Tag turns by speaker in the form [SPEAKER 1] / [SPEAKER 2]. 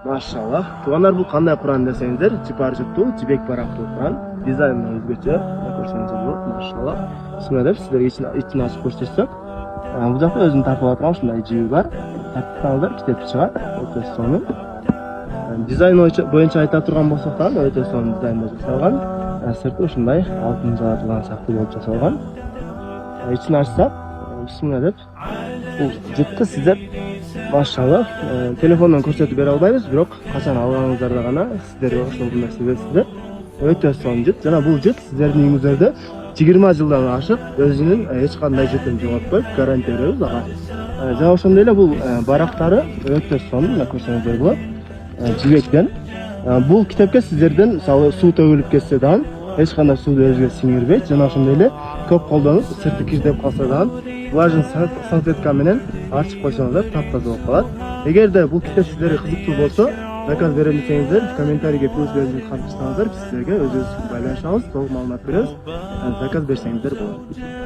[SPEAKER 1] Maşallah. Tuğanlar bu qanday Kur'an desеңіздер, жыпар-жыптуу, жібек барактуу Kur'an. Дизайны өзгөчө. Көрсөңүздөр болот, машалла. Ушундай деп сиздерге ичин ачып көрсөтсөк. Бул жакта өзүнүн тартып аткан ушундай жиби бар. Тартып китеп чыгат. Өтө сонун. Дизайн боюнча айта турган болсок да, өтө сонун дизайнда жасалган. Сырты ушундай алтын жаратылган сактуу болуп жасалган. İçini açsak, bismillah deb. Bu jıtты sizler maşallah telefondan ko'rsatib bera olmaymiz, biroq qachon alganingizlarda gana sizlarga ошол narsa bersizlar. Öte son jıt. Jana bu jıt sizlerning uyingizda 20 yıldan aşıp özünün hech qanday jıtын jo'natpay garantiya beramiz aga. Jana ошондой эле бул барактары öte son, ko'rsangizlar bo'ladi. Jibekten. Bu kitapga sizlerden suv tөгүлүп ketse dan hech qanday suvni o'ziga singirбейт. Jana ошондой эле көп колдонуп, сырты кирдеп калса да влажный салфетка менен арчып койсоңуздар таптаза болуп калат. Эгерде бул китеп сиздерге кызыктуу болсо, заказ берем десеңиздер, комментарийге плюс белгисин калтырсаңыздар, биз сиздерге өзүбүз байланышабыз, толук маалымат беребиз. Заказ берсеңиздер болот.